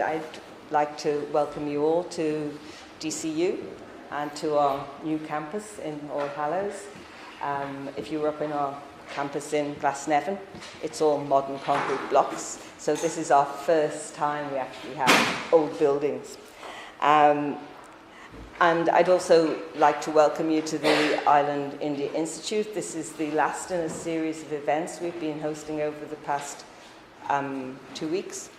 I'd like to welcome you all to DCU and to our new campus in All Hallows. If you were up in our campus in Glasnevin, it's all modern concrete blocks. So this is our first time we actually have old buildings. And I'd also like to welcome you to the Island India Institute. This is the last in a series of events we've been hosting over the past 2 weeks.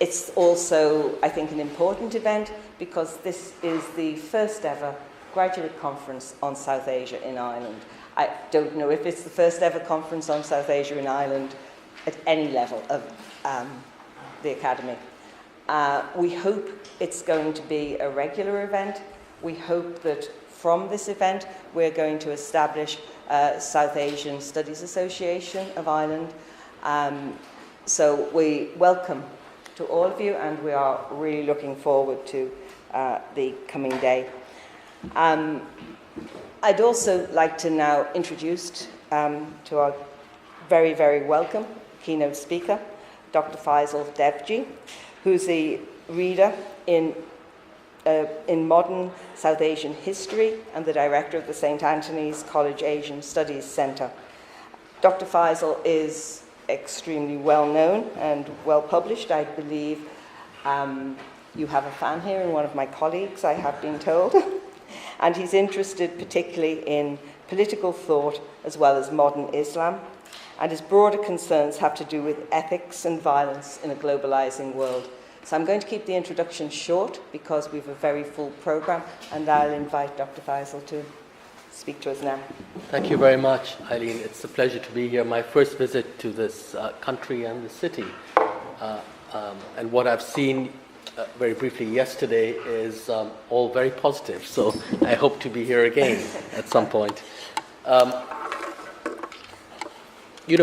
It's also, I think, an important event because this is the first ever graduate conference on South Asia in Ireland. I don't know if it's the first ever conference on South Asia in Ireland at any level of the Academy. We hope it's going to be a regular event. We hope that from this event we're going to establish South Asian Studies Association of Ireland. So we welcome to all of you, and we are really looking forward to the coming day. I'd also like to now introduce to our very, very welcome keynote speaker, Dr. Faisal Devji, who's a reader in modern South Asian history and the director of the St. Anthony's College Asian Studies Centre. Dr. Faisal is extremely well known and well published. I believe you have a fan here in one of my colleagues, I have been told. And he's interested particularly in political thought as well as modern Islam. And his broader concerns have to do with ethics and violence in a globalizing world. So I'm going to keep the introduction short because we have a very full program, and I'll invite Dr. Faisal to speak to us now. Thank you very much, Eileen. It's a pleasure to be here. My first visit to this country and the city. And what I've seen very briefly yesterday is all very positive. So I hope to be here again at some point.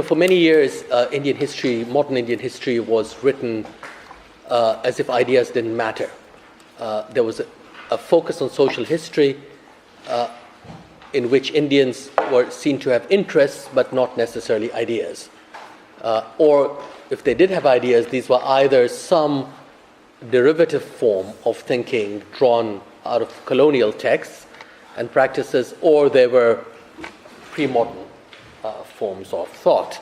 For many years, Indian history, modern Indian history was written as if ideas didn't matter. There was a focus on social history in which Indians were seen to have interests but not necessarily ideas. Or if they did have ideas, these were either some derivative form of thinking drawn out of colonial texts and practices, or they were pre-modern forms of thought.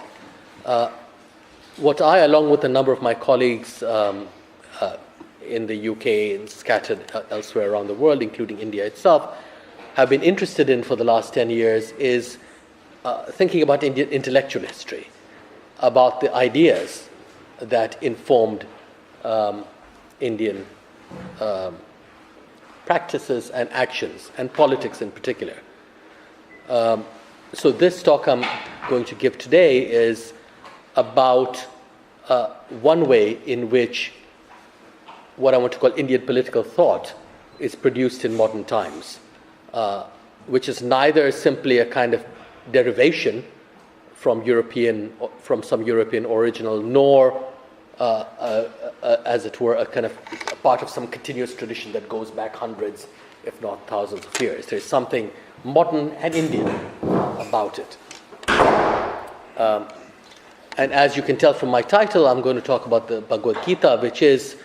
What I, along with a number of my colleagues in the UK and scattered elsewhere around the world, including India itself, have been interested in for the last 10 years is thinking about Indian intellectual history, about the ideas that informed Indian practices and actions, and politics in particular. So this talk I'm going to give today is about one way in which what I want to call Indian political thought is produced in modern times, which is neither simply a kind of derivation from some European original, nor as it were a kind of a part of some continuous tradition that goes back hundreds, if not thousands of years. There's something modern and Indian about it. And as you can tell from my title, I'm going to talk about the Bhagavad-Gita, which is,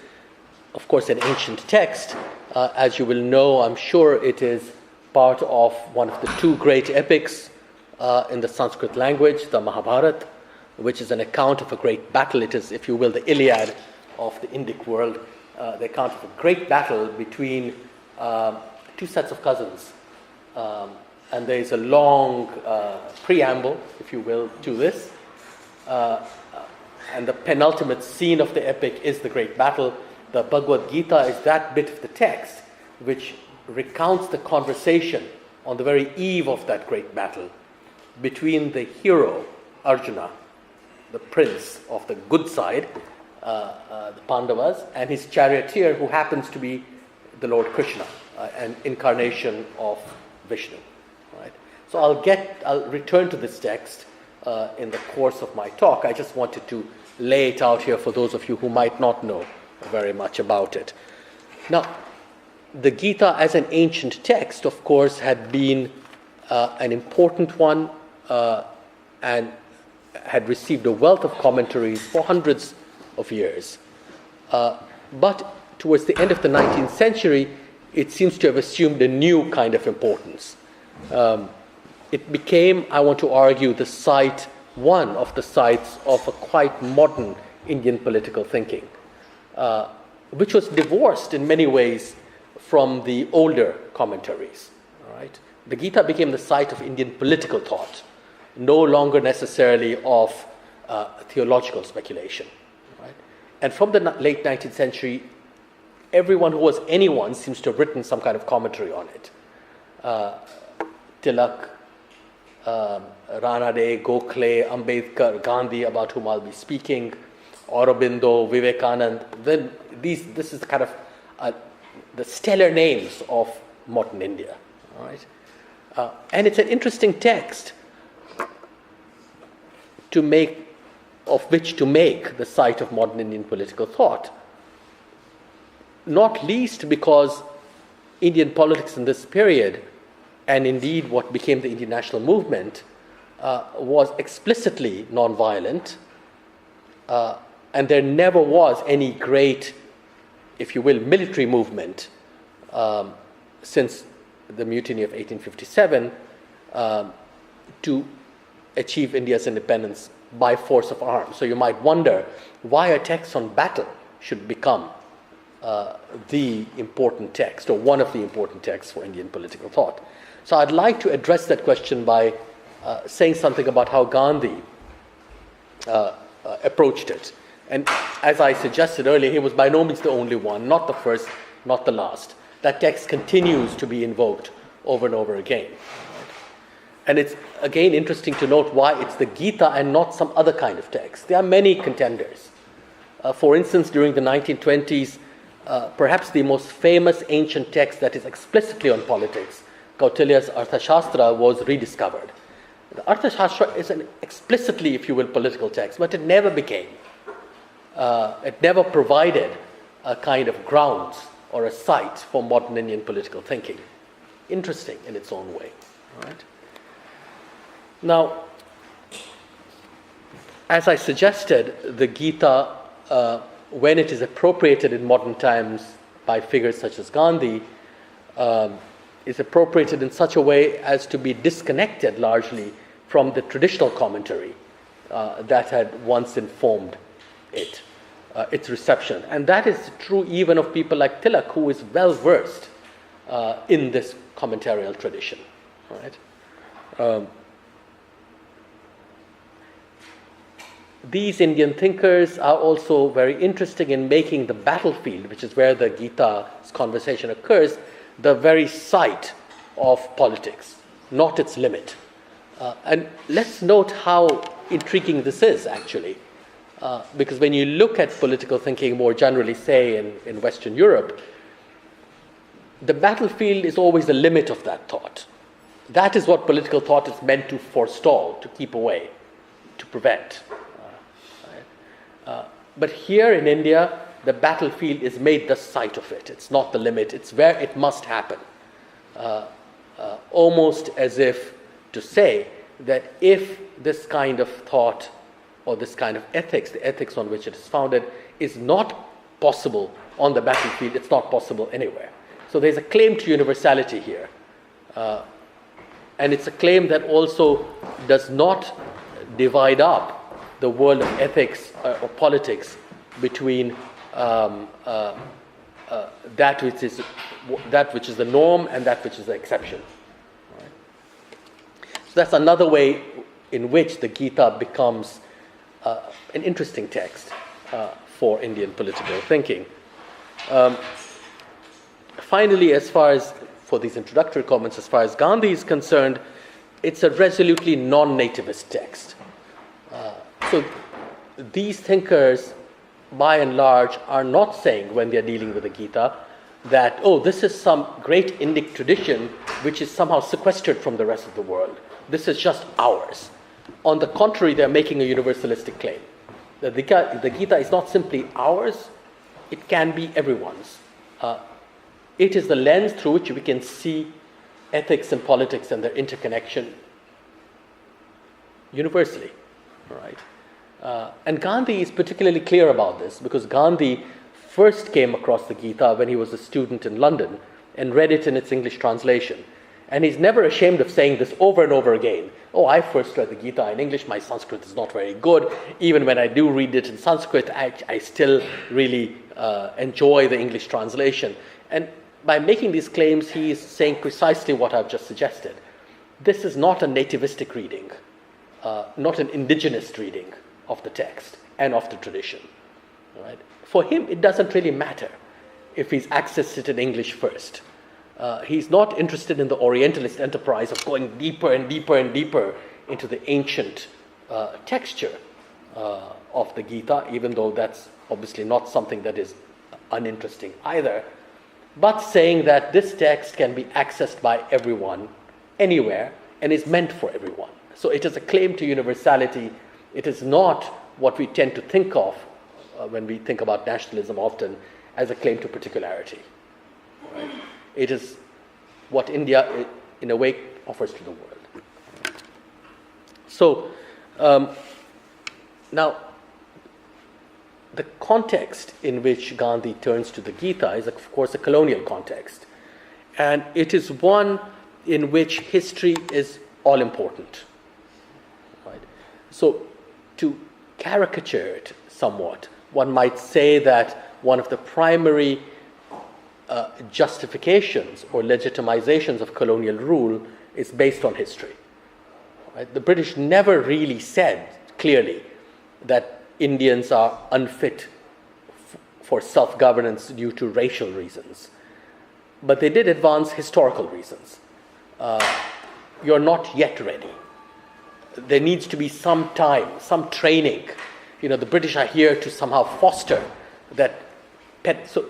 of course, an ancient text. As you will know, I'm sure it is part of one of the two great epics in the Sanskrit language, the Mahabharata, which is an account of a great battle. It is, if you will, the Iliad of the Indic world, the account of a great battle between two sets of cousins. And there is a long preamble, if you will, to this. And the penultimate scene of the epic is the great battle. The Bhagavad-Gita is that bit of the text which recounts the conversation on the very eve of that great battle between the hero, Arjuna, the prince of the good side, the Pandavas, and his charioteer, who happens to be the Lord Krishna, an incarnation of Vishnu. Right? So I'll return to this text in the course of my talk. I just wanted to lay it out here for those of you who might not know very much about it. Now, the Gita as an ancient text, of course, had been an important one and had received a wealth of commentaries for hundreds of years. But towards the end of the 19th century, it seems to have assumed a new kind of importance. It became, I want to argue, one of the sites of a quite modern Indian political thinking, which was divorced in many ways from the older commentaries. All right? The Gita became the site of Indian political thought, no longer necessarily of theological speculation. Right? And from the late 19th century, everyone who was anyone seems to have written some kind of commentary on it. Tilak, Ranade, Gokhale, Ambedkar, Gandhi, about whom I'll be speaking, Aurobindo, Vivekanand. Then this is kind of the stellar names of modern India. All right? And it's an interesting text of which to make the site of modern Indian political thought. Not least because Indian politics in this period, and indeed what became the Indian national movement, was explicitly nonviolent, and there never was any great, if you will, military movement since the mutiny of 1857 to achieve India's independence by force of arms. So you might wonder why a text on battle should become the important text, or one of the important texts for Indian political thought. So I'd like to address that question by saying something about how Gandhi approached it. And as I suggested earlier, he was by no means the only one, not the first, not the last. That text continues to be invoked over and over again. And it's, again, interesting to note why it's the Gita and not some other kind of text. There are many contenders. For instance, during the 1920s, perhaps the most famous ancient text that is explicitly on politics, Kautilya's Arthashastra, was rediscovered. The Arthashastra is an explicitly, if you will, political text, but it never became. It never provided a kind of grounds or a site for modern Indian political thinking. Interesting in its own way. All right? Now, as I suggested, the Gita, when it is appropriated in modern times by figures such as Gandhi, is appropriated in such a way as to be disconnected largely from the traditional commentary that had once informed it, its reception. And that is true even of people like Tilak, who is well versed in this commentarial tradition. Right? These Indian thinkers are also very interested in making the battlefield, which is where the Gita's conversation occurs, the very site of politics, not its limit. And let's note how intriguing this is, actually. Because when you look at political thinking more generally, say in Western Europe, the battlefield is always the limit of that thought. That is what political thought is meant to forestall, to keep away, to prevent. But here in India, the battlefield is made the site of it. It's not the limit. It's where it must happen. Almost as if to say that if this kind of thought or this kind of ethics, the ethics on which it is founded, is not possible on the battlefield, it's not possible anywhere. So there's a claim to universality here. And it's a claim that also does not divide up the world of ethics or politics between that which is the norm and that which is the exception. Right? So that's another way in which the Gita becomes an interesting text for Indian political thinking. Finally, as far as for these introductory comments, as far as Gandhi is concerned, it's a resolutely non-nativist text. So these thinkers, by and large, are not saying when they're dealing with the Gita that, oh, this is some great Indic tradition which is somehow sequestered from the rest of the world. This is just ours. On the contrary, they're making a universalistic claim. The Gita is not simply ours, it can be everyone's. It is the lens through which we can see ethics and politics and their interconnection universally. Right? And Gandhi is particularly clear about this because Gandhi first came across the Gita when he was a student in London and read it in its English translation. And he's never ashamed of saying this over and over again. Oh, I first read the Gita in English. My Sanskrit is not very good. Even when I do read it in Sanskrit, I still really enjoy the English translation. And by making these claims, he is saying precisely what I've just suggested. This is not a nativistic reading, not an indigenous reading of the text and of the tradition. Right? For him, it doesn't really matter if he's accessed it in English first. He's not interested in the Orientalist enterprise of going deeper and deeper and deeper into the ancient texture of the Gita, even though that's obviously not something that is uninteresting either, but saying that this text can be accessed by everyone, anywhere, and is meant for everyone. So it is a claim to universality. It is not what we tend to think of when we think about nationalism often as a claim to particularity. Right? It is what India, in a way, offers to the world. So, now, the context in which Gandhi turns to the Gita is, of course, a colonial context. And it is one in which history is all important. Right? So, to caricature it somewhat, one might say that one of the primary justifications or legitimizations of colonial rule is based on history. Right? The British never really said clearly that Indians are unfit for self-governance due to racial reasons. But they did advance historical reasons. You're not yet ready. There needs to be some time, some training. The British are here to somehow foster that. So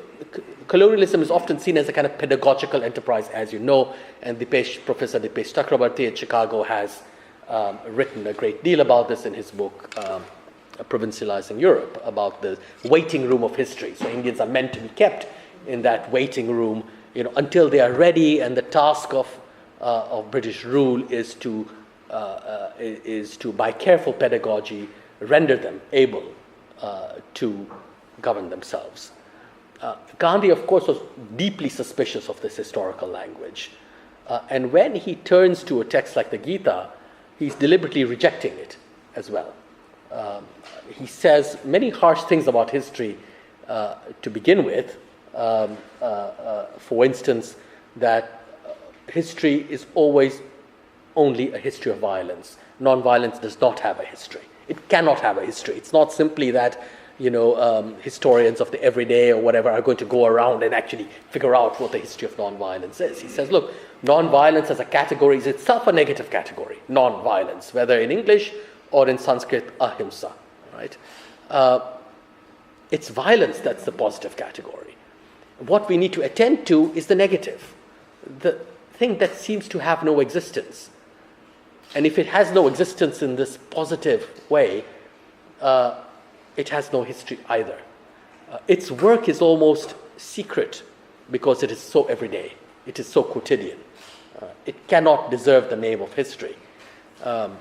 colonialism is often seen as a kind of pedagogical enterprise, as you know, and Professor Dipesh Chakrabarty at Chicago has written a great deal about this in his book, Provincializing Europe, about the waiting room of history. So Indians are meant to be kept in that waiting room, until they are ready, and the task of British rule is to by careful pedagogy render them able to govern themselves. Gandhi, of course, was deeply suspicious of this historical language. And when he turns to a text like the Gita, he's deliberately rejecting it as well. He says many harsh things about history to begin with. For instance, that history is always only a history of violence. Non-violence does not have a history. It cannot have a history. It's not simply that historians of the everyday or whatever are going to go around and actually figure out what the history of non-violence is. He says, look, non-violence as a category is itself a negative category, non-violence, whether in English or in Sanskrit, ahimsa, right? It's violence that's the positive category. What we need to attend to is the negative, the thing that seems to have no existence. And if it has no existence in this positive way, it has no history either. Its work is almost secret because it is so everyday. It is so quotidian. It cannot deserve the name of history. So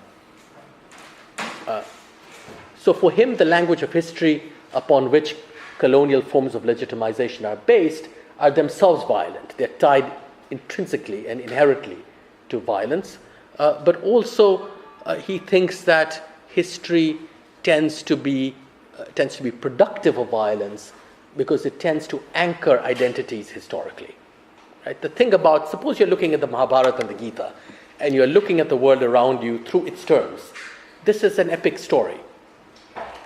for him, the language of history upon which colonial forms of legitimization are based are themselves violent. They're tied intrinsically and inherently to violence. But also, he thinks that history tends to be productive of violence because it tends to anchor identities historically. Right? The thing about, suppose you're looking at the Mahabharata and the Gita, and you're looking at the world around you through its terms. This is an epic story,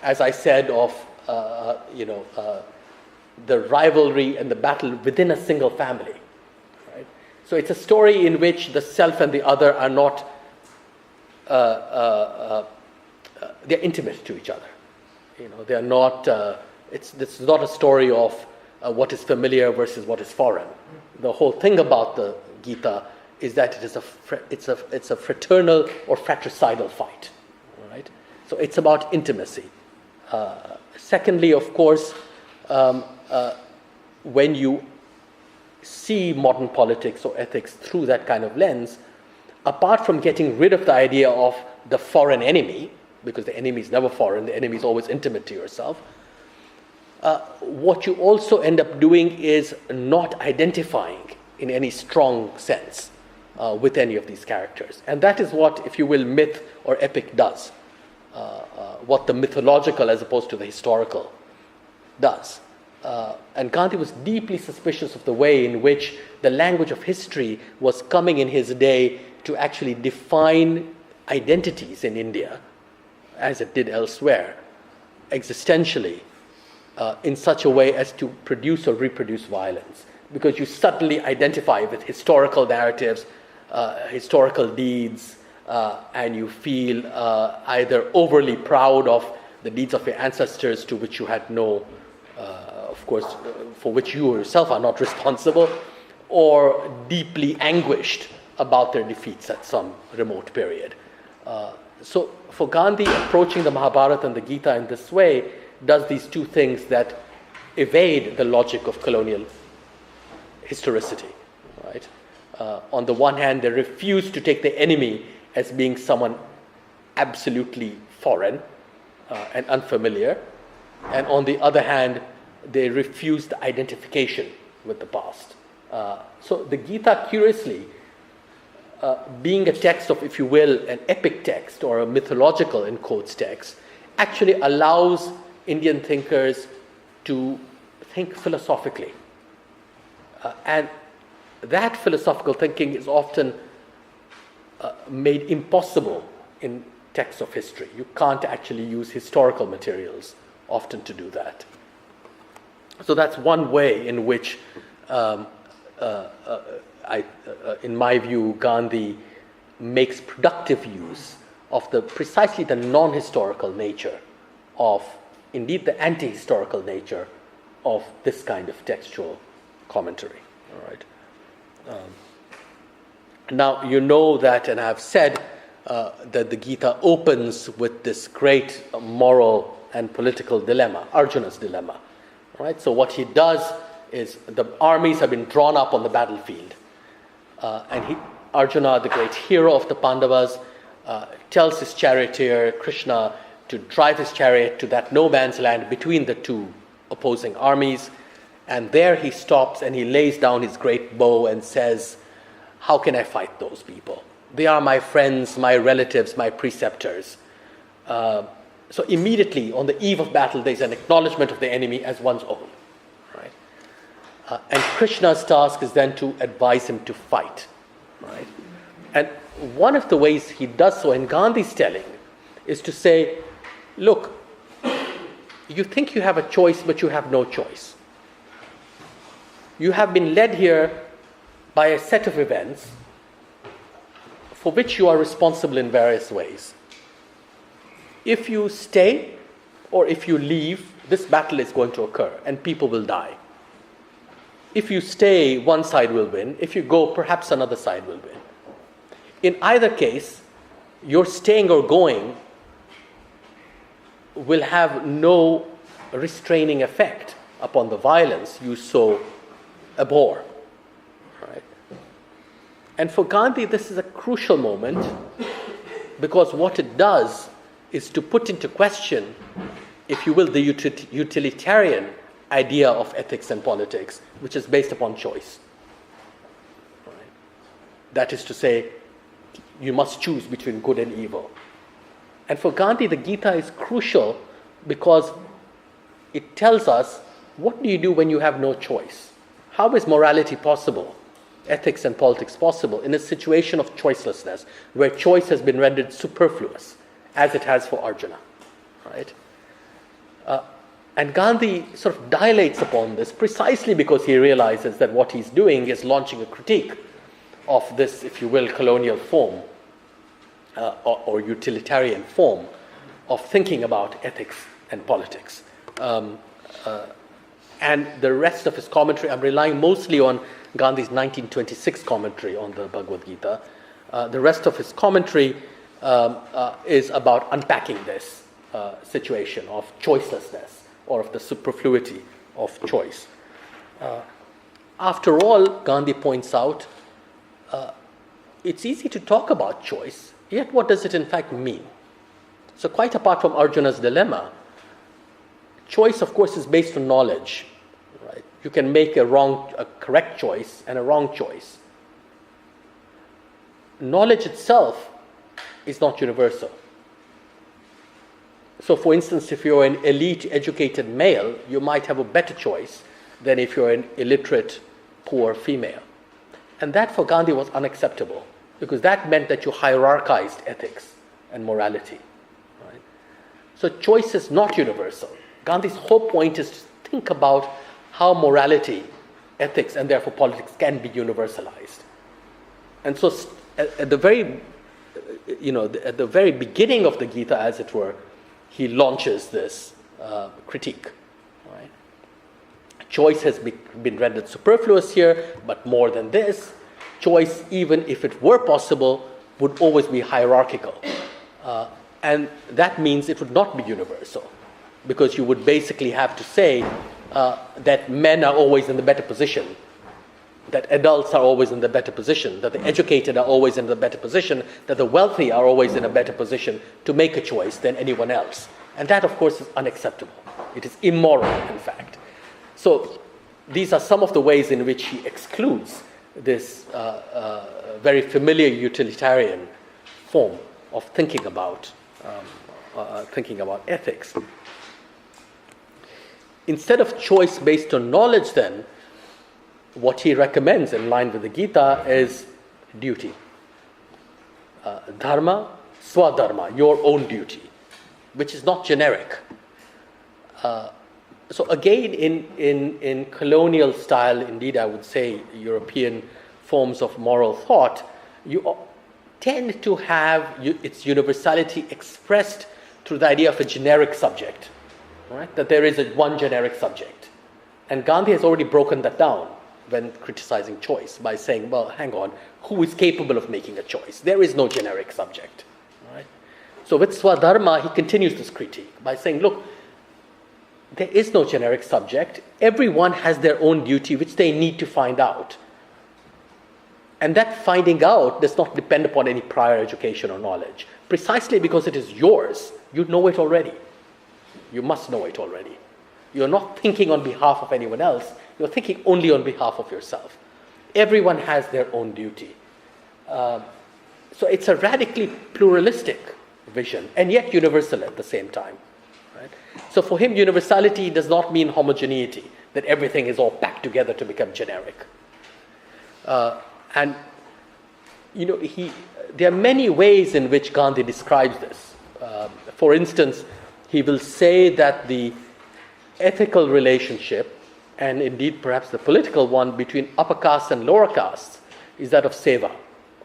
as I said, of the rivalry and the battle within a single family. Right? So it's a story in which the self and the other are not, they're intimate to each other. They're not. This is not a story of what is familiar versus what is foreign. The whole thing about the Gita is that it's a fraternal or fratricidal fight, right? So it's about intimacy. Secondly, of course, when you see modern politics or ethics through that kind of lens, apart from getting rid of the idea of the foreign enemy, because the enemy is never foreign, the enemy is always intimate to yourself, what you also end up doing is not identifying in any strong sense with any of these characters. And that is what, if you will, myth or epic does. What the mythological as opposed to the historical does. And Gandhi was deeply suspicious of the way in which the language of history was coming in his day to actually define identities in India, as it did elsewhere, existentially, in such a way as to produce or reproduce violence. Because you suddenly identify with historical narratives, historical deeds, and you feel either overly proud of the deeds of your ancestors to which you had no, of course, for which you yourself are not responsible, or deeply anguished about their defeats at some remote period. So for Gandhi, approaching the Mahabharata and the Gita in this way does these two things that evade the logic of colonial historicity. Right? On the one hand, they refuse to take the enemy as being someone absolutely foreign and unfamiliar, and on the other hand, they refuse the identification with the past. So the Gita, curiously, being a text of, if you will, an epic text or a mythological, in quotes, text, actually allows Indian thinkers to think philosophically. And that philosophical thinking is often made impossible in texts of history. You can't actually use historical materials often to do that. So that's one way in which, in my view, Gandhi makes productive use of precisely the non-historical nature of, indeed the anti-historical nature of this kind of textual commentary. All right. Now, you know that, and I've said that the Gita opens with this great moral and political dilemma, Arjuna's dilemma. Right? So what he does is the armies have been drawn up on the battlefield. And Arjuna, the great hero of the Pandavas, tells his charioteer, Krishna, to drive his chariot to that no man's land between the two opposing armies. And there he stops and he lays down his great bow and says, "How can I fight those people? They are my friends, my relatives, my preceptors." So immediately on the eve of battle, there's an acknowledgement of the enemy as one's own. Right? And Krishna's task is then to advise him to fight. Right? And one of the ways he does so in Gandhi's telling is to say, look, you think you have a choice, but you have no choice. You have been led here by a set of events for which you are responsible in various ways. If you stay or if you leave, this battle is going to occur and people will die. If you stay, one side will win. If you go, perhaps another side will win. In either case, your staying or going will have no restraining effect upon the violence you so abhor. Right? And for Gandhi, this is a crucial moment because what it does is to put into question, if you will, the utilitarian idea of ethics and politics, which is based upon choice. Right? That is to say, you must choose between good and evil. And for Gandhi, the Gita is crucial because it tells us, what do you do when you have no choice? How is morality possible, ethics and politics possible, in a situation of choicelessness, where choice has been rendered superfluous, as it has for Arjuna? Right? And Gandhi sort of dilates upon this precisely because he realizes that what he's doing is launching a critique of this, if you will, colonial form or utilitarian form of thinking about ethics and politics. And the rest of his commentary, I'm relying mostly on Gandhi's 1926 commentary on the Bhagavad-Gita. The rest of his commentary is about unpacking this situation of choicelessness or of the superfluity of choice. After all, Gandhi points out, it's easy to talk about choice, yet what does it in fact mean? So quite apart from Arjuna's dilemma, choice, of course, is based on knowledge. Right? You can make a correct choice and a wrong choice. Knowledge itself is not universal. So, for instance, if you're an elite educated male, you might have a better choice than if you're an illiterate, poor female. And that for Gandhi was unacceptable, because that meant that you hierarchized ethics and morality. Right? So choice is not universal. Gandhi's whole point is to think about how morality, ethics, and therefore politics can be universalized. And so at the very beginning of the Gita, as it were, he launches this critique. Right? Choice has been rendered superfluous here, but more than this, choice, even if it were possible, would always be hierarchical. And that means it would not be universal, because you would basically have to say that men are always in the better position, that adults are always in the better position, that the educated are always in the better position, that the wealthy are always in a better position to make a choice than anyone else. And that, of course, is unacceptable. It is immoral, in fact. So these are some of the ways in which he excludes this very familiar utilitarian form of thinking about ethics. Instead of choice based on knowledge, then, what he recommends in line with the Gita is duty. Dharma, swadharma, your own duty, which is not generic. So again, in colonial style, indeed I would say European forms of moral thought, you tend to have its universality expressed through the idea of a generic subject, right? That there is one generic subject. And Gandhi has already broken that down when criticizing choice by saying, well, hang on, who is capable of making a choice? There is no generic subject. Right? So with Swadharma, he continues this critique by saying, look, there is no generic subject. Everyone has their own duty, which they need to find out. And that finding out does not depend upon any prior education or knowledge. Precisely because it is yours, you know it already. You must know it already. You're not thinking on behalf of anyone else. You're thinking only on behalf of yourself. Everyone has their own duty. So it's a radically pluralistic vision, and yet universal at the same time. Right? So for him, universality does not mean homogeneity, that everything is all packed together to become generic. And there are many ways in which Gandhi describes this. For instance, he will say that the ethical relationship, and indeed perhaps the political one, between upper castes and lower castes is that of seva,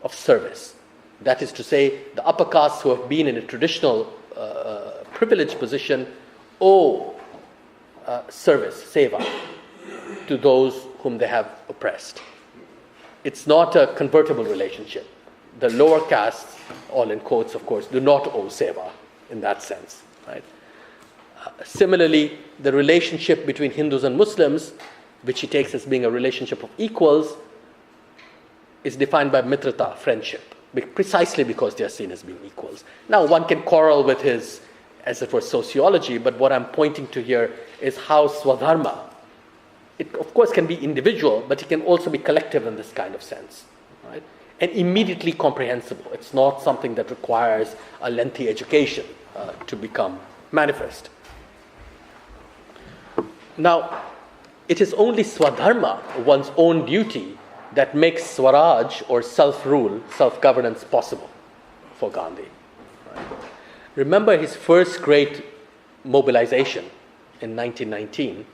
of service. That is to say, the upper castes who have been in a traditional privileged position owe service, seva, to those whom they have oppressed. It's not a convertible relationship. The lower castes, all in quotes of course, do not owe seva in that sense. Right? Similarly, the relationship between Hindus and Muslims, which he takes as being a relationship of equals, is defined by mitrata, friendship, precisely because they are seen as being equals. Now, one can quarrel with his, as it were, sociology, but what I'm pointing to here is how swadharma, it of course can be individual, but it can also be collective in this kind of sense, right? And immediately comprehensible. It's not something that requires a lengthy education to become manifest. Now, it is only swadharma, one's own duty, that makes swaraj, or self-rule, self-governance, possible for Gandhi. Right? Remember his first great mobilization in 1919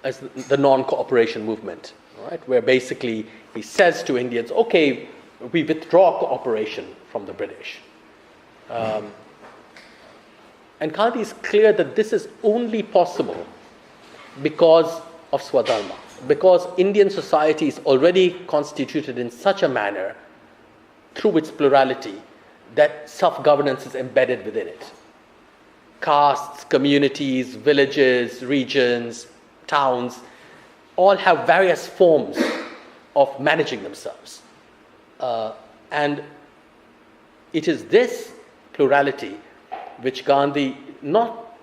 as the non-cooperation movement, right? Where basically he says to Indians, okay, we withdraw cooperation from the British. And Gandhi is clear that this is only possible because of Swadharma, because Indian society is already constituted in such a manner, through its plurality, that self-governance is embedded within it. Castes, communities, villages, regions, towns, all have various forms of managing themselves. And it is this plurality which Gandhi not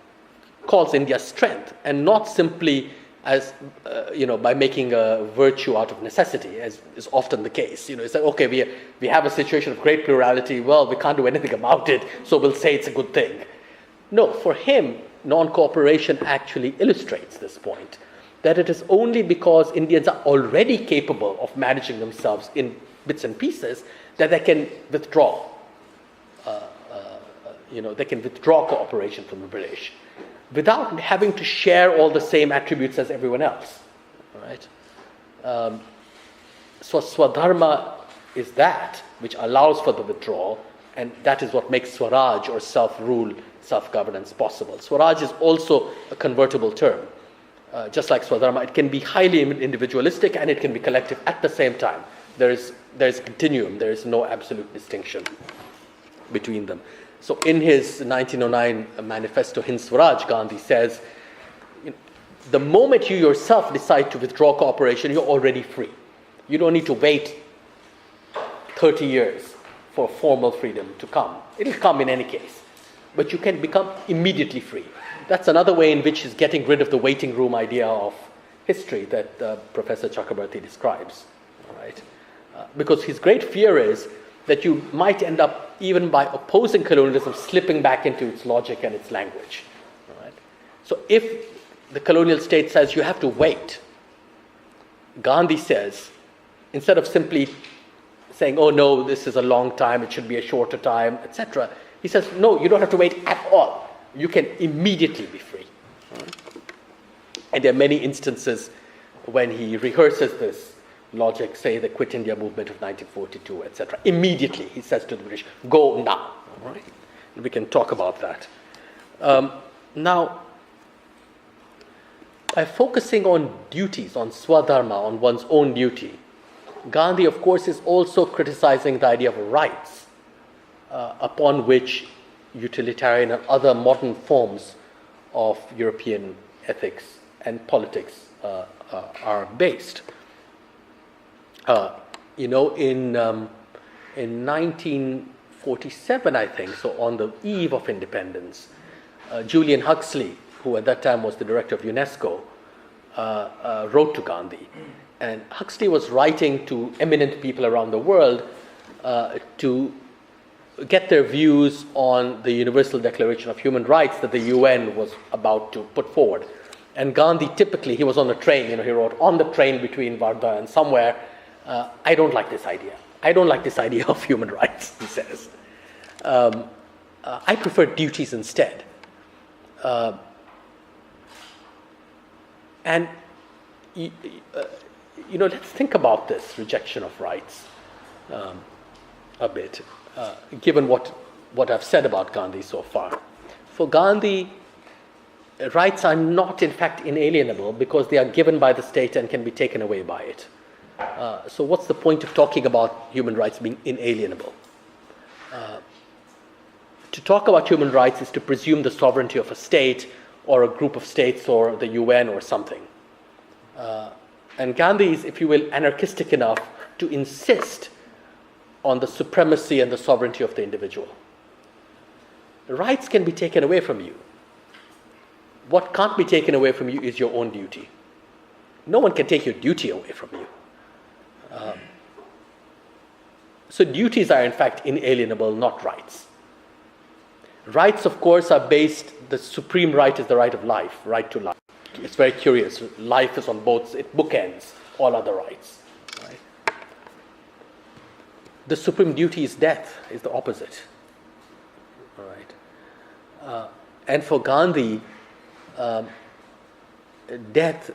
calls India's strength, and not simply as by making a virtue out of necessity, as is often the case. It's like, okay, we have a situation of great plurality. Well, we can't do anything about it, so we'll say it's a good thing. No, for him, non-cooperation actually illustrates this point, that it is only because Indians are already capable of managing themselves in bits and pieces that they can withdraw. They can withdraw cooperation from the British without having to share all the same attributes as everyone else. All right? So Swadharma is that which allows for the withdrawal, and that is what makes Swaraj, or self-rule, self-governance, possible. Swaraj is also a convertible term. Just like Swadharma, it can be highly individualistic and it can be collective at the same time. There is a continuum. There is no absolute distinction between them. So in his 1909 manifesto, Hind Swaraj, Gandhi says, the moment you yourself decide to withdraw cooperation, you're already free. You don't need to wait 30 years for formal freedom to come. It'll come in any case. But you can become immediately free. That's another way in which he's getting rid of the waiting room idea of history that Professor Chakrabarty describes. Right? Because his great fear is that you might end up, even by opposing colonialism, slipping back into its logic and its language. Right? So if the colonial state says you have to wait, Gandhi says, instead of simply saying, oh no, this is a long time, it should be a shorter time, etc., he says, no, you don't have to wait at all. You can immediately be free. Right? And there are many instances when he rehearses this logic, say the Quit India movement of 1942, etc. Immediately, he says to the British, go now. All right? And we can talk about that. Now, by focusing on duties, on swadharma, on one's own duty, Gandhi, of course, is also criticizing the idea of rights, upon which utilitarian and other modern forms of European ethics and politics are based. In 1947, I think, so on the eve of independence, Julian Huxley, who at that time was the director of UNESCO, wrote to Gandhi. And Huxley was writing to eminent people around the world to get their views on the Universal Declaration of Human Rights that the UN was about to put forward. And Gandhi, typically, he was on a train, he wrote, on the train between Varda and somewhere, I don't like this idea. I don't like this idea of human rights, he says. I prefer duties instead. Let's think about this rejection of rights a bit, given what I've said about Gandhi so far. For Gandhi, rights are not, in fact, inalienable because they are given by the state and can be taken away by it. So what's the point of talking about human rights being inalienable? To talk about human rights is to presume the sovereignty of a state or a group of states or the UN or something. And Gandhi is, if you will, anarchistic enough to insist on the supremacy and the sovereignty of the individual. Rights can be taken away from you. What can't be taken away from you is your own duty. No one can take your duty away from you. So duties are in fact inalienable, not rights. Rights, of course, are based, the supreme right is the right of life, right to life. It's very curious. Life is on both, it bookends all other rights. Right? The supreme duty is death, is the opposite. All right. And for Gandhi, death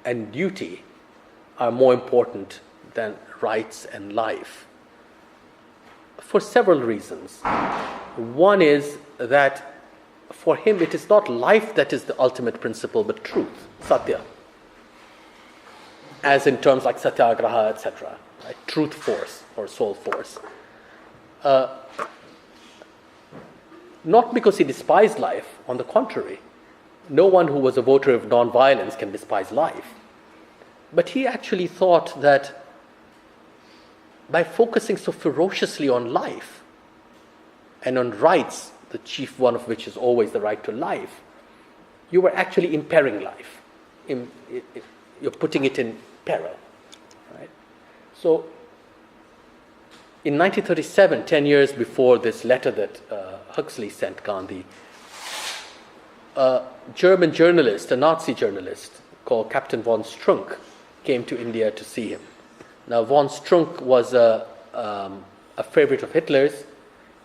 and duty are more important than rights and life, for several reasons. One is that for him it is not life that is the ultimate principle, but truth, satya, as in terms like satyagraha, etc., right? Truth force or soul force. Not because he despised life, on the contrary. No one who was a voter of non-violence can despise life. But he actually thought that by focusing so ferociously on life and on rights, the chief one of which is always the right to life, you were actually impairing life. You're putting it in peril. Right? So, in 1937, 10 years before this letter that Huxley sent Gandhi, a German journalist, a Nazi journalist called Captain von Strunk, came to India to see him. Now, von Strunk was a favorite of Hitler's,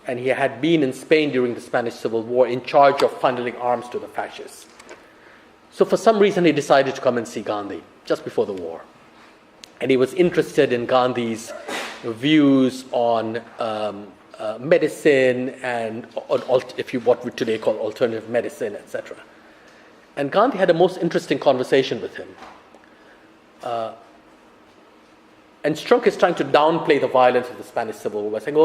and he had been in Spain during the Spanish Civil War in charge of funneling arms to the fascists. So for some reason, he decided to come and see Gandhi just before the war. And he was interested in Gandhi's views on medicine and on what we today call alternative medicine, etc. And Gandhi had a most interesting conversation with him. And Strunk is trying to downplay the violence of the Spanish Civil War by saying,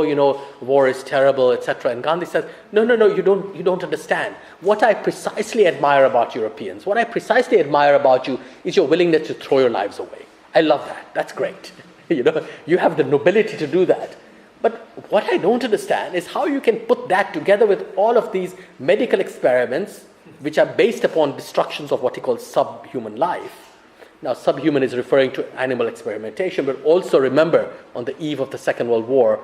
war is terrible, etc. And Gandhi says, no, you don't understand. What I precisely admire about Europeans, what I precisely admire about you is your willingness to throw your lives away. I love that. That's great. You have the nobility to do that. But what I don't understand is how you can put that together with all of these medical experiments which are based upon destructions of what he calls subhuman life. Now, subhuman is referring to animal experimentation, but also remember, on the eve of the Second World War,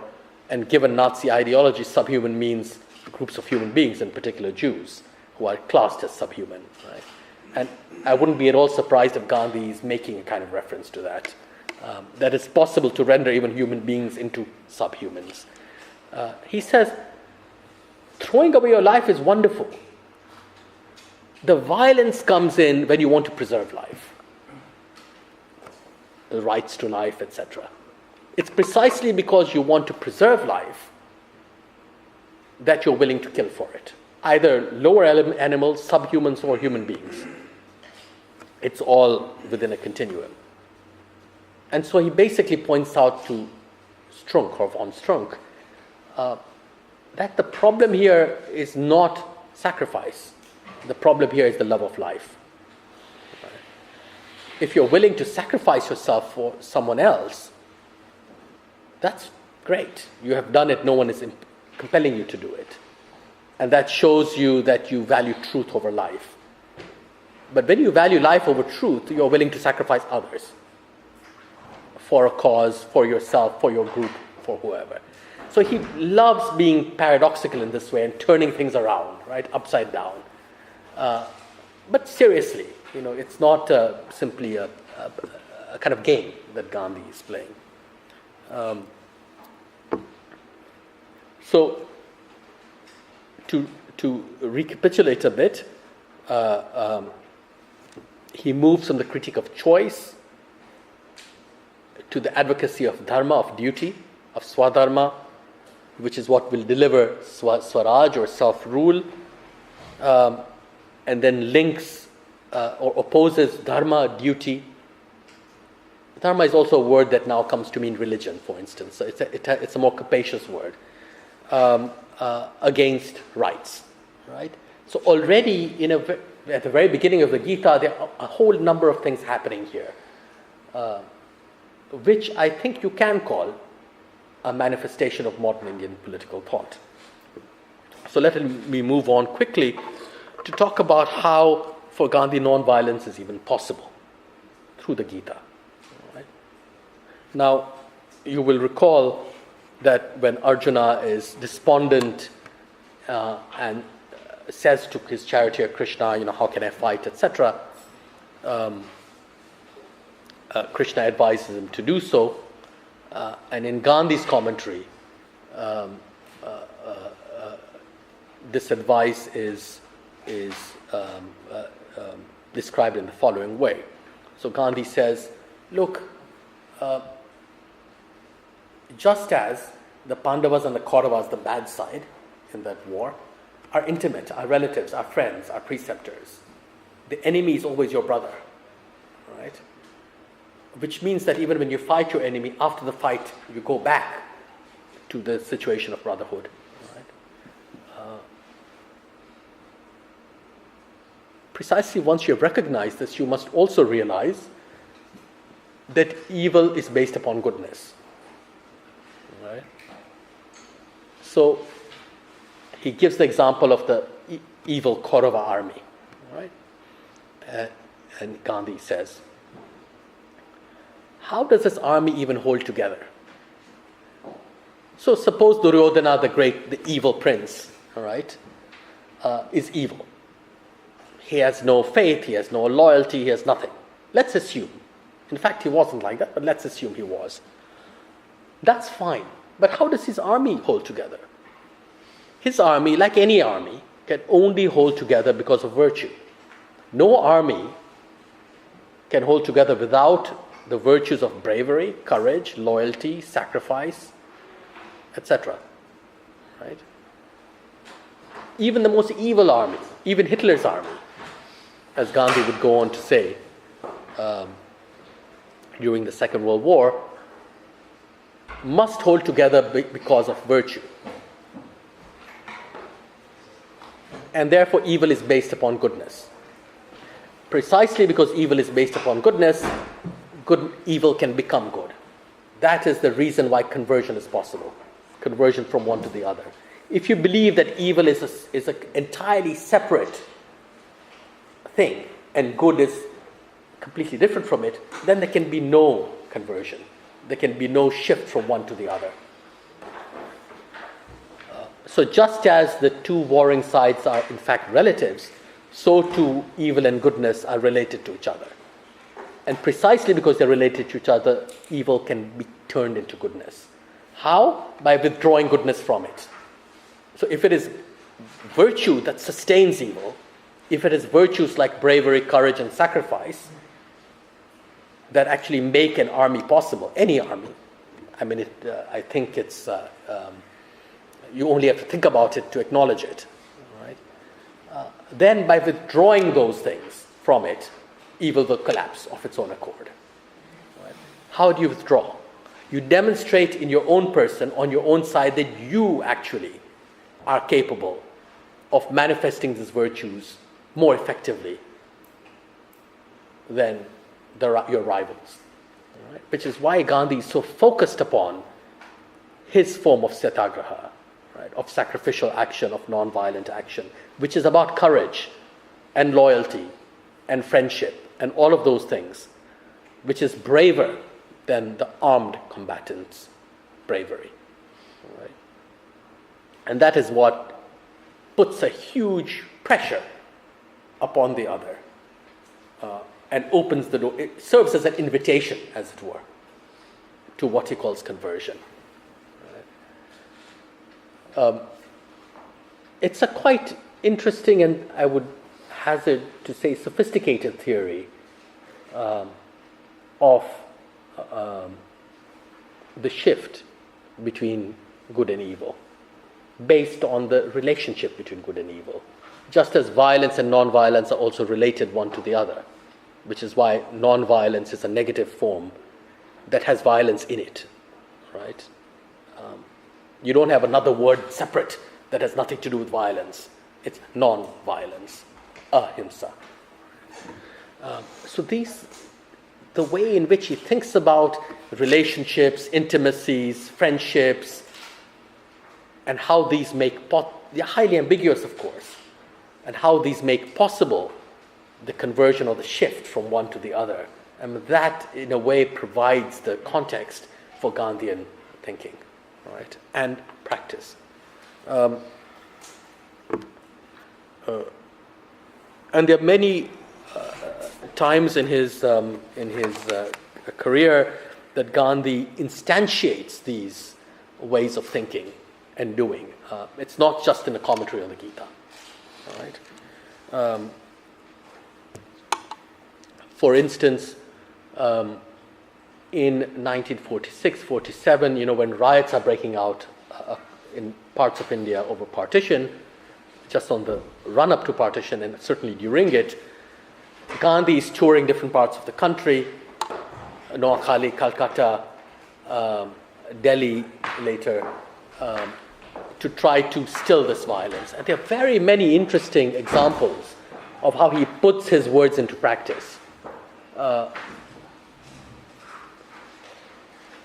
and given Nazi ideology, subhuman means groups of human beings, in particular Jews, who are classed as subhuman. Right? And I wouldn't be at all surprised if Gandhi is making a kind of reference to that. That it's possible to render even human beings into subhumans. He says, throwing away your life is wonderful. The violence comes in when you want to preserve life. The rights to life, etc. It's precisely because you want to preserve life that you're willing to kill for it. Either lower animals, subhumans, or human beings. It's all within a continuum. And so he basically points out to Strunk, or von Strunk, that the problem here is not sacrifice. The problem here is the love of life. If you're willing to sacrifice yourself for someone else, that's great. You have done it. No one is compelling you to do it. And that shows you that you value truth over life. But when you value life over truth, you're willing to sacrifice others for a cause, for yourself, for your group, for whoever. So he loves being paradoxical in this way and turning things around, right, upside down. But seriously, it's not simply a kind of game that Gandhi is playing. So, to recapitulate a bit, he moves from the critique of choice to the advocacy of dharma, of duty, of swadharma, which is what will deliver swaraj or self-rule, and then links or opposes dharma, duty. Dharma is also a word that now comes to mean religion, for instance. So it's a more capacious word, against rights, right? So already at the very beginning of the Gita, there are a whole number of things happening here, which I think you can call a manifestation of modern Indian political thought. So let me move on quickly to talk about how, for Gandhi, non-violence is even possible through the Gita. Right? Now, you will recall that when Arjuna is despondent and says to his charioteer Krishna, how can I fight, etc., Krishna advises him to do so. And in Gandhi's commentary, this advice is described in the following way. So Gandhi says, look, just as the Pandavas and the Kauravas, the bad side in that war, are intimate, are relatives, are friends, are preceptors, the enemy is always your brother, right? Which means that even when you fight your enemy, after the fight, you go back to the situation of brotherhood. Right? Precisely once you have recognized this, you must also realize that evil is based upon goodness. Right? So he gives the example of the evil Kaurava army. Right? And Gandhi says, how does this army even hold together? So suppose Duryodhana, the evil prince, all right, is evil. He has no faith, he has no loyalty, he has nothing. Let's assume. In fact, he wasn't like that, but let's assume he was. That's fine. But how does his army hold together? His army, like any army, can only hold together because of virtue. No army can hold together without the virtues of bravery, courage, loyalty, sacrifice, etc. Right? Even the most evil army, even Hitler's army, as Gandhi would go on to say during the Second World War, must hold together because of virtue. And therefore evil is based upon goodness. Precisely because evil is based upon goodness, evil can become good. That is the reason why conversion is possible. Conversion from one to the other. If you believe that evil is an entirely separate thing and good is completely different from it, then there can be no conversion. There can be no shift from one to the other. So just as the two warring sides are in fact relatives, so too evil and goodness are related to each other. And precisely because they're related to each other, evil can be turned into goodness. How? By withdrawing goodness from it. So if it is virtue that sustains evil, if it is virtues like bravery, courage, and sacrifice that actually make an army possible, any army, I mean, I think it's, you only have to think about it to acknowledge it, right? Then by withdrawing those things from it, evil will collapse of its own accord. Right? How do you withdraw? You demonstrate in your own person, on your own side, that you actually are capable of manifesting these virtues more effectively than your rivals. Right? Which is why Gandhi is so focused upon his form of satyagraha, right? Of sacrificial action, of non-violent action, which is about courage and loyalty and friendship and all of those things, which is braver than the armed combatants' bravery. Right? And that is what puts a huge pressure upon the other and opens the door. It serves as an invitation, as it were, to what he calls conversion. Right? It's a quite interesting and I would hazard to say sophisticated theory of the shift between good and evil, based on the relationship between good and evil. Just as violence and non-violence are also related one to the other, which is why non-violence is a negative form that has violence in it, right? You don't have another word separate that has nothing to do with violence. It's non-violence, ahimsa. So the way in which he thinks about relationships, intimacies, friendships, and how these they're highly ambiguous, of course, and how these make possible the conversion or the shift from one to the other. And that, in a way, provides the context for Gandhian thinking, right, and practice. And there are many times in his career that Gandhi instantiates these ways of thinking and doing. It's not just in a commentary on the Gita. All right. For instance, in 1946-47, when riots are breaking out in parts of India over partition, just on the run-up to partition and certainly during it, Gandhi is touring different parts of the country, Noakhali, Calcutta, Delhi later, to try to still this violence. And there are very many interesting examples of how he puts his words into practice.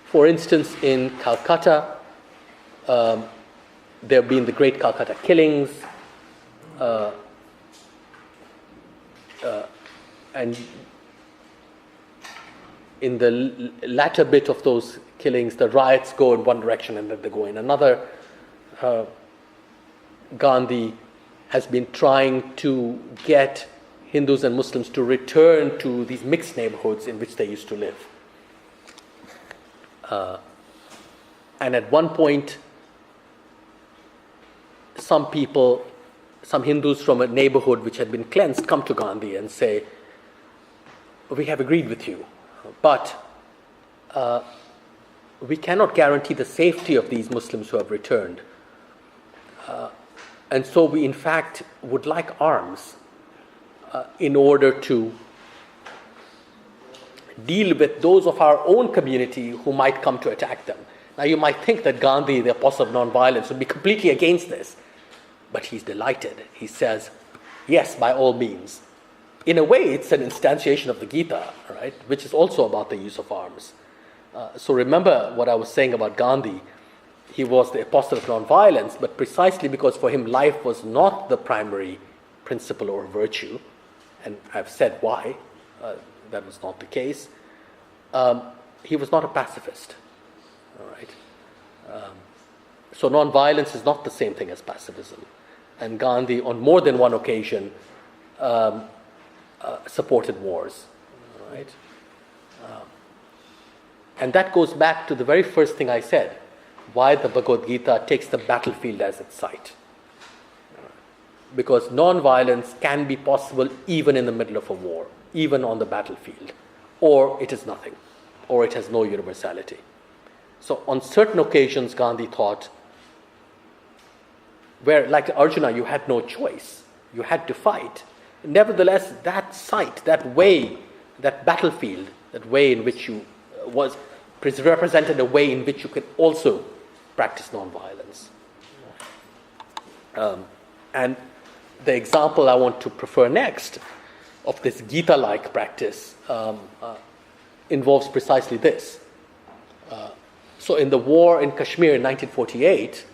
For instance, in Calcutta, there have been the great Calcutta killings. And in the latter bit of those killings, the riots go in one direction and then they go in another. Gandhi has been trying to get Hindus and Muslims to return to these mixed neighborhoods in which they used to live. And at one point, some Hindus from a neighborhood which had been cleansed come to Gandhi and say, we have agreed with you, but we cannot guarantee the safety of these Muslims who have returned. And so we, in fact, would like arms in order to deal with those of our own community who might come to attack them. Now, you might think that Gandhi, the apostle of nonviolence, would be completely against this, but he's delighted. He says, yes, by all means. In a way, it's an instantiation of the Gita, right, which is also about the use of arms. So remember what I was saying about Gandhi. He was the apostle of nonviolence, but precisely because for him life was not the primary principle or virtue, and I've said why that was not the case, he was not a pacifist. All right. So nonviolence is not the same thing as pacifism. And Gandhi, on more than one occasion, supported wars. All right. And that goes back to the very first thing I said, why the Bhagavad-Gita takes the battlefield as its site. Because non-violence can be possible even in the middle of a war, even on the battlefield. Or it is nothing, or it has no universality. So on certain occasions, Gandhi thought, where like Arjuna, you had no choice, you had to fight. Nevertheless, that site, that way, that battlefield, that way in which you represented a way in which you could also practice non-violence. And the example I want to prefer next of this Gita-like practice involves precisely this. So in the war in Kashmir in 1948,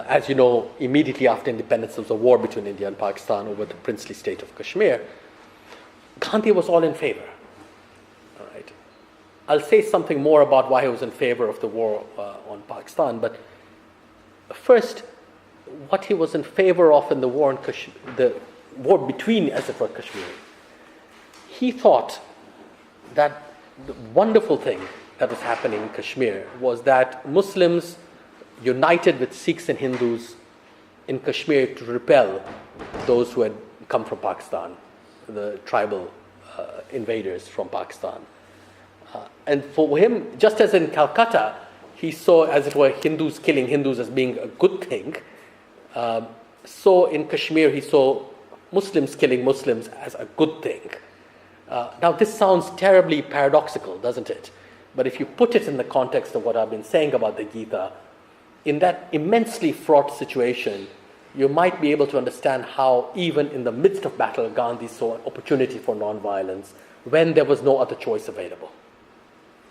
as you know, immediately after independence, there was a war between India and Pakistan over the princely state of Kashmir. Gandhi was all in favor. All right. I'll say something more about why he was in favor of the war on Pakistan, but first, what he was in favor of in the war in Kashmir, the war between, as it were, Kashmir. He thought that the wonderful thing that was happening in Kashmir was that Muslims united with Sikhs and Hindus in Kashmir to repel those who had come from Pakistan, the tribal invaders from Pakistan. And for him, just as in Calcutta, he saw, as it were, Hindus killing Hindus as being a good thing. So in Kashmir, he saw Muslims killing Muslims as a good thing. Now, this sounds terribly paradoxical, doesn't it? But if you put it in the context of what I've been saying about the Gita, in that immensely fraught situation, you might be able to understand how even in the midst of battle, Gandhi saw an opportunity for non-violence when there was no other choice available.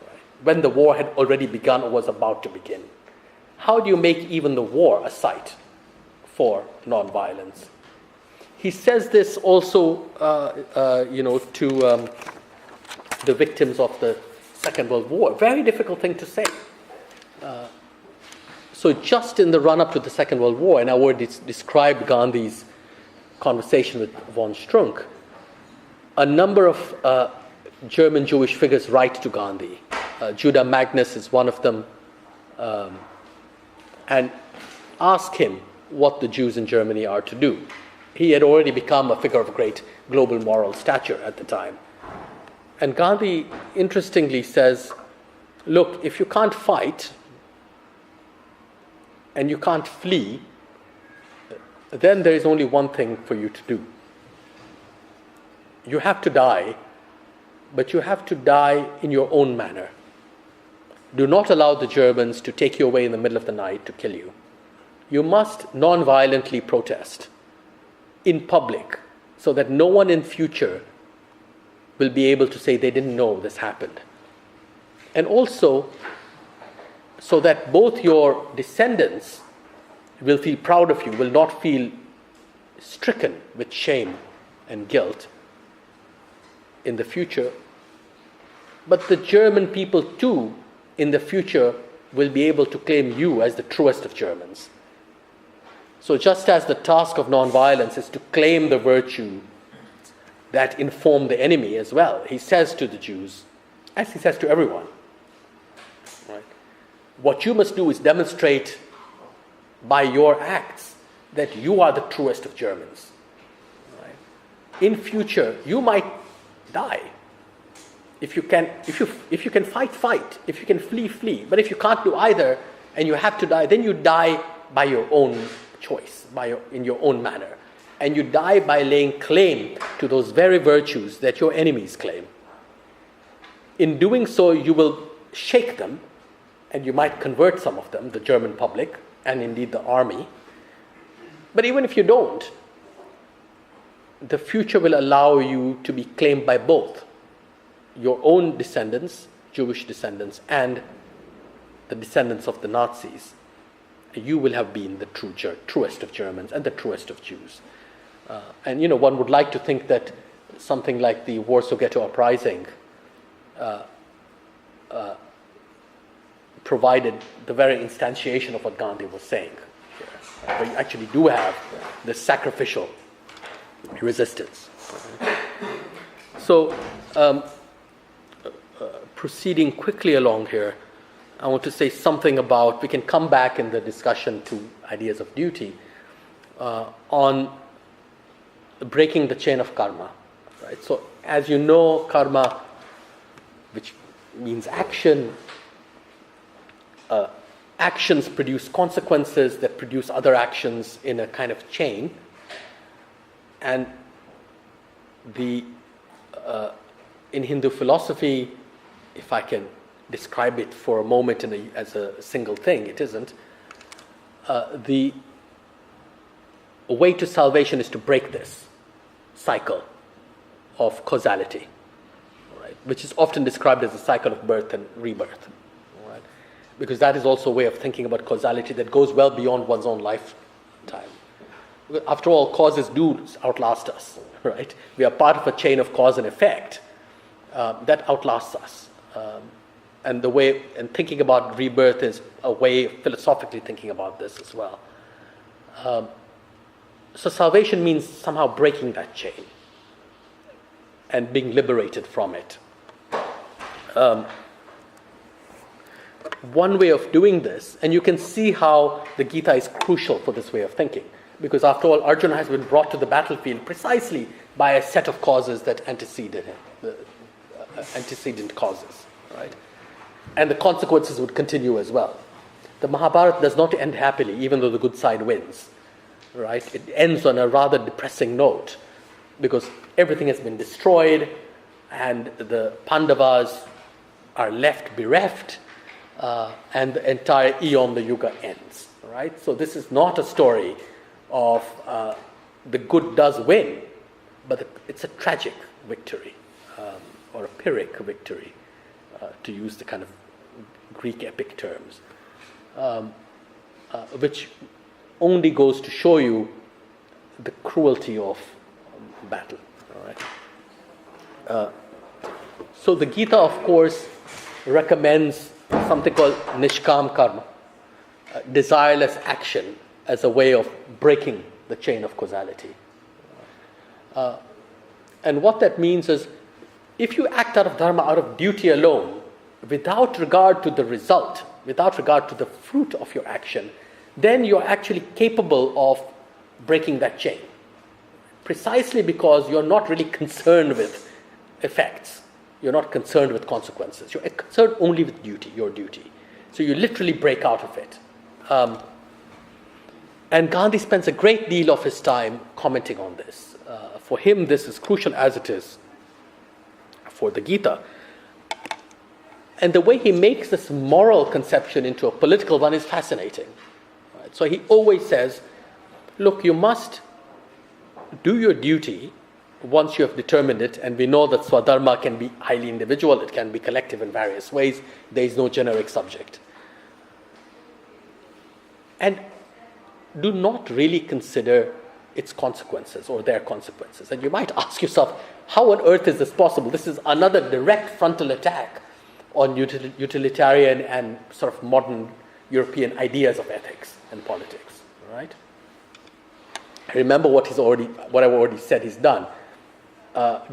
Right? When the war had already begun or was about to begin. How do you make even the war a site for non-violence? He says this also, to the victims of the Second World War. Very difficult thing to say. So just in the run-up to the Second World War, and I already described Gandhi's conversation with von Strunk, a number of German Jewish figures write to Gandhi. Judah Magnus is one of them, and ask him what the Jews in Germany are to do. He had already become a figure of great global moral stature at the time. And Gandhi, interestingly, says, look, if you can't fight and you can't flee, then there is only one thing for you to do. You have to die, but you have to die in your own manner. Do not allow the Germans to take you away in the middle of the night to kill you. You must non-violently protest in public so that no one in future will be able to say they didn't know this happened. And also, so that both your descendants will feel proud of you, will not feel stricken with shame and guilt. in the future, but the German people too in the future will be able to claim you as the truest of Germans. So just as the task of nonviolence is to claim the virtue that inform the enemy as well, he says to the Jews, as he says to everyone, right? What you must do is demonstrate by your acts that you are the truest of Germans. Right? In future, you might die. If you can fight, fight. If you can flee, flee. But if you can't do either and you have to die, then you die by your own choice, in your own manner. And you die by laying claim to those very virtues that your enemies claim. In doing so, you will shake them, and you might convert some of them, the German public, and indeed the army. But even if you don't, the future will allow you to be claimed by both your own descendants, Jewish descendants, and the descendants of the Nazis. You will have been the truest of Germans and the truest of Jews. And one would like to think that something like the Warsaw Ghetto Uprising provided the very instantiation of what Gandhi was saying here, right? Where you actually do have the sacrificial resistance. So, proceeding quickly along here, I want to say something about, we can come back in the discussion to ideas of duty, on breaking the chain of karma. Right? So, as you know, karma, which means action, actions produce consequences that produce other actions in a kind of chain. And in Hindu philosophy, if I can describe it for a moment as a single thing, it isn't. The way to salvation is to break this cycle of causality, right? Which is often described as a cycle of birth and rebirth, right? Because that is also a way of thinking about causality that goes well beyond one's own lifetime. After all, causes do outlast us, right? We are part of a chain of cause and effect that outlasts us. And thinking about rebirth is a way of philosophically thinking about this as well. So salvation means somehow breaking that chain and being liberated from it. One way of doing this, and you can see how the Gita is crucial for this way of thinking, because after all, Arjuna has been brought to the battlefield precisely by a set of causes that anteceded him, the antecedent causes, right? And the consequences would continue as well. The Mahabharata does not end happily, even though the good side wins, right? It ends on a rather depressing note, because everything has been destroyed, and the Pandavas are left bereft, and the entire Eon, the Yuga, ends, right? So this is not a story of the good does win, but it's a tragic victory, or a Pyrrhic victory, to use the kind of Greek epic terms, which only goes to show you the cruelty of battle. All right. So the Gita, of course, recommends something called nishkam karma, desireless action, as a way of breaking the chain of causality. And what that means is, if you act out of dharma, out of duty alone, without regard to the result, without regard to the fruit of your action, then you're actually capable of breaking that chain. Precisely because you're not really concerned with effects. You're not concerned with consequences. You're concerned only with duty, your duty. So you literally break out of it. And Gandhi spends a great deal of his time commenting on this. For him, this is crucial as it is for the Gita. And the way he makes this moral conception into a political one is fascinating. Right? So he always says, look, you must do your duty once you have determined it, and we know that swadharma can be highly individual, it can be collective in various ways, there is no generic subject. And do not really consider its consequences or their consequences. And you might ask yourself, how on earth is this possible? This is another direct frontal attack on utilitarian and sort of modern European ideas of ethics and politics, right? Remember what I've already said he's done.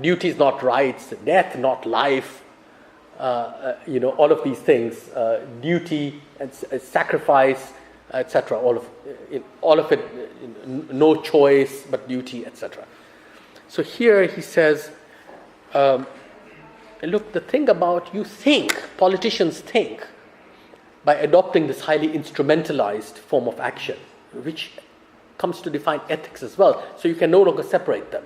Duty is not rights, death not life, all of these things, duty and sacrifice, etc. All of it, no choice but duty, etc. So here he says, look, the thing about politicians think, by adopting this highly instrumentalized form of action, which comes to define ethics as well. So you can no longer separate them.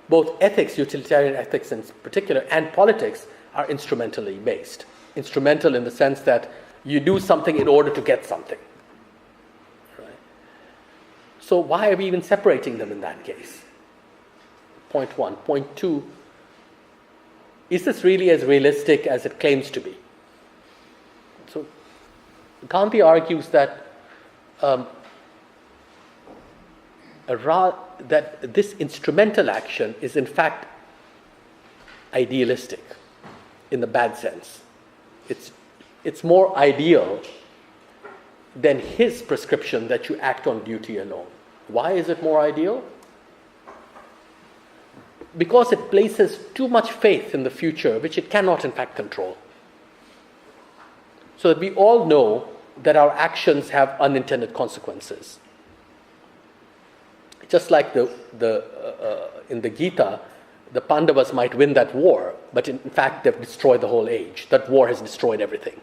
Both ethics, utilitarian ethics in particular, and politics are instrumentally based. Instrumental in the sense that you do something in order to get something. Right? So why are we even separating them in that case? Point one. Point two, is this really as realistic as it claims to be? So Gandhi argues that that this instrumental action is in idealistic in the bad sense. It's more ideal than his prescription that you act on duty alone. Why is it more ideal? Because it places too much faith in the future, which it cannot in fact control. So that we all know that our actions have unintended consequences. Just like in the Gita, the Pandavas might win that war, but in fact they've destroyed the whole age. That war has destroyed everything.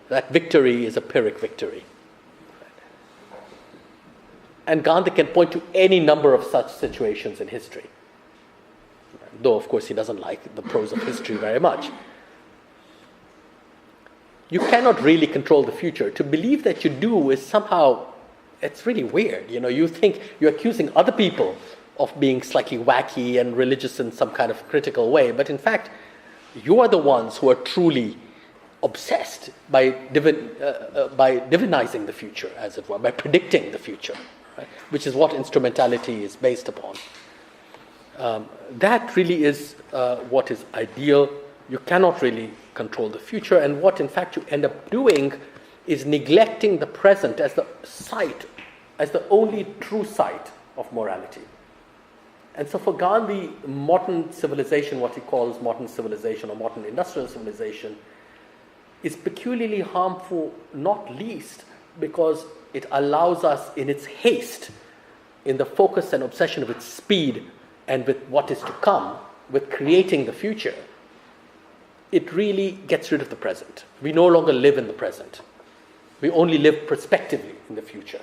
That victory is a Pyrrhic victory. And Gandhi can point to any number of such situations in history. Though, of course, he doesn't like the prose of history very much. You cannot really control the future. To believe that you do is somehow, it's really weird. You think you're accusing other people of being slightly wacky and religious in some kind of critical way, but in fact, you are the ones who are truly obsessed by divinizing the future, as it were, by predicting the future, right? Which is what instrumentality is based upon. That really is what is ideal. You cannot really control the future, and what in fact you end up doing is neglecting the present as the site, as the only true site of morality. And so for Gandhi, modern civilization, what he calls modern civilization or modern industrial civilization, is peculiarly harmful, not least because it allows us in its haste, in the focus and obsession with speed and with what is to come, with creating the future, it really gets rid of the present. We no longer live in the present. We only live prospectively in the future.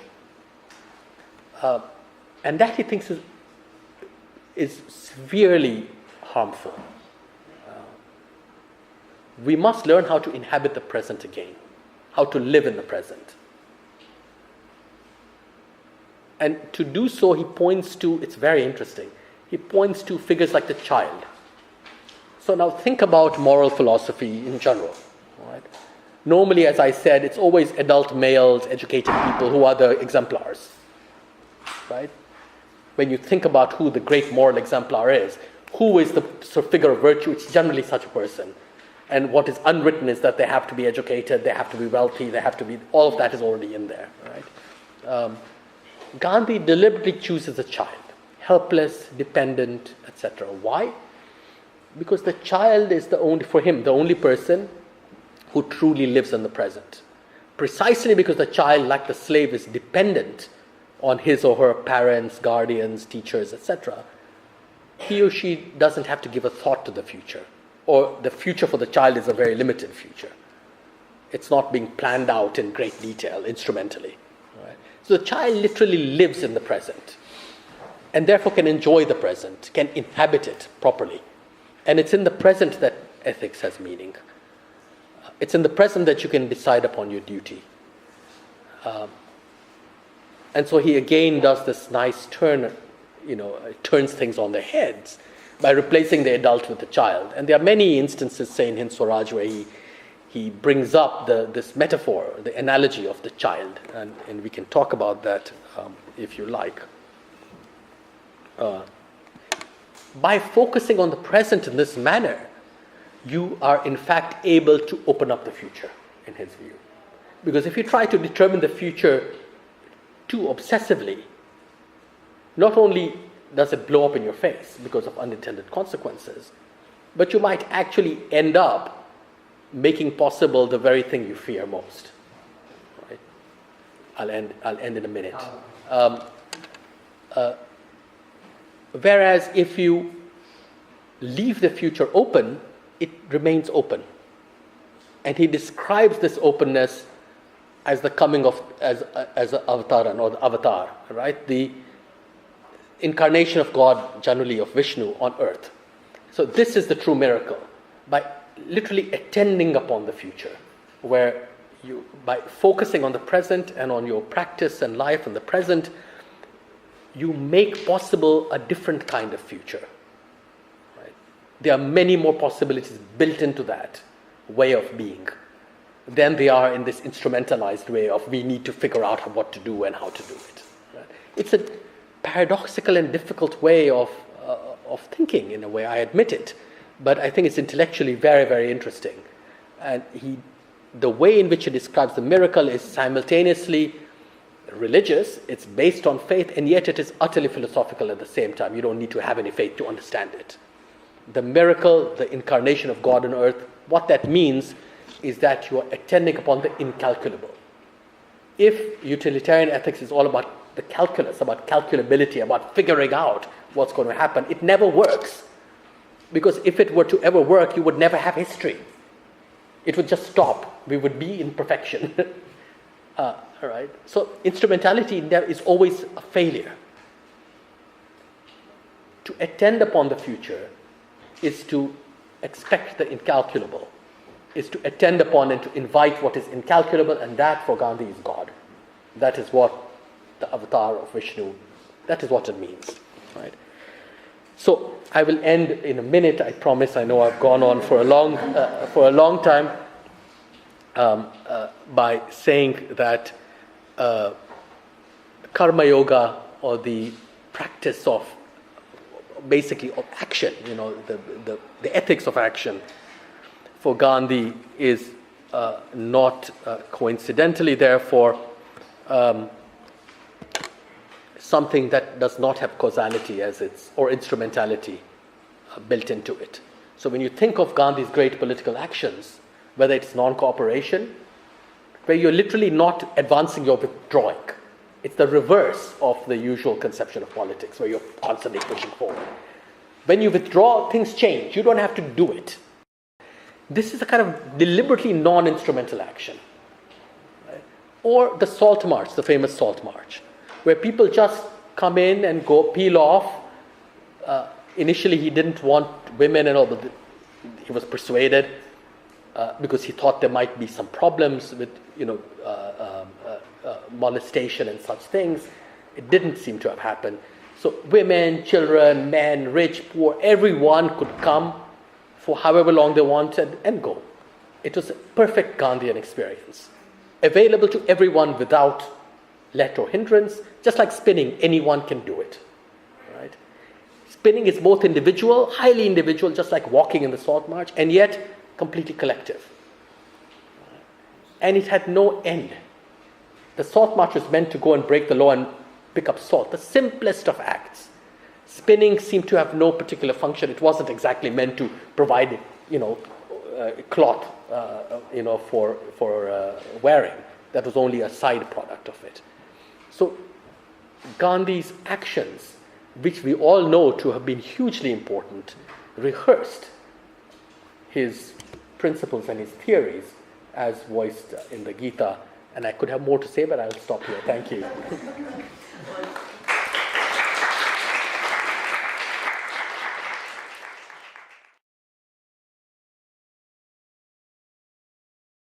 And that, he thinks, is severely harmful. We must learn how to inhabit the present again, how to live in the present. And to do so, he points to, it's very interesting, he points to figures like the child. So now think about moral philosophy in general. Right? Normally, as I said, it's always adult males, educated people who are the exemplars. Right? When you think about who the great moral exemplar is, who is the sort of figure of virtue, it's generally such a person. And what is unwritten is that they have to be educated, they have to be wealthy, they have to be, all of that is already in there. Right? Gandhi deliberately chooses a child, helpless, dependent, etc. Why? Because the child is the only person who truly lives in the present. Precisely because the child, like the slave, is dependent on his or her parents, guardians, teachers, etc., he or she doesn't have to give a thought to the future. Or the future for the child is a very limited future. It's not being planned out in great detail, instrumentally. Right? So the child literally lives in the present, and therefore can enjoy the present, can inhabit it properly. And it's in the present that ethics has meaning. It's in the present that you can decide upon your duty. And so he again does this nice turn, turns things on their heads by replacing the adult with the child. And there are many instances, say in Hind Swaraj, where he brings up this metaphor, the analogy of the child. And we can talk about that if you like. By focusing on the present in this manner, you are in fact able to open up the future, in his view. Because if you try to determine the future too obsessively, not only does it blow up in your face because of unintended consequences, but you might actually end up making possible the very thing you fear most. Right? I'll end in a minute. Whereas if you leave the future open, it remains open. And he describes this openness as the coming of as avataran, or the avatar, right? The incarnation of God, generally of Vishnu, on earth. So this is the true miracle, by literally attending upon the future, where you, by focusing on the present and on your practice and life in the present, you make possible a different kind of future. Right? There are many more possibilities built into that way of being than they are in this instrumentalized way of we need to figure out what to do and how to do it. Right? It's a paradoxical and difficult way of thinking, in a way, I admit it, but I think it's intellectually very, very interesting. And the way in which he describes the miracle is simultaneously religious, it's based on faith, and yet it is utterly philosophical at the same time. You don't need to have any faith to understand it. The miracle, the incarnation of God on earth, what that means is that you are attending upon the incalculable. If utilitarian ethics is all about the calculus, about calculability, about figuring out what's going to happen, it never works. Because if it were to ever work, you would never have history. It would just stop. We would be in perfection. All right. So instrumentality in there is always a failure. To attend upon the future is to expect the incalculable, is to attend upon and to invite what is incalculable, and that for Gandhi is God. That is what the avatar of Vishnu, that is what it means. Right? So I will end in a minute, I promise. I know I've gone on for a long time, by saying that karma yoga, or the practice of basically of action, the ethics of action, for Gandhi is not coincidentally, therefore, something that does not have causality or instrumentality built into it. So when you think of Gandhi's great political actions, whether it's non-cooperation, where you're literally not advancing, you're withdrawing. It's the reverse of the usual conception of politics, where you're constantly pushing forward. When you withdraw, things change. You don't have to do it. This is a kind of deliberately non-instrumental action. Right? Or the Salt March, the famous Salt March, where people just come in and go peel off. Initially, he didn't want women and all, but he was persuaded because he thought there might be some problems with, molestation and such things. It didn't seem to have happened. So women, children, men, rich, poor, everyone could come for however long they wanted and go. It was a perfect Gandhian experience, available to everyone without let or hindrance. Just like spinning, anyone can do it. Right? Spinning is both individual, highly individual, just like walking in the Salt March, and yet completely collective. And it had no end. The Salt March was meant to go and break the law and pick up salt, the simplest of acts. Spinning seemed to have no particular function. It wasn't exactly meant to provide, cloth, for wearing. That was only a side product of it. So Gandhi's actions, which we all know to have been hugely important, rehearsed his principles and his theories as voiced in the Gita. And I could have more to say, but I'll stop here. Thank you.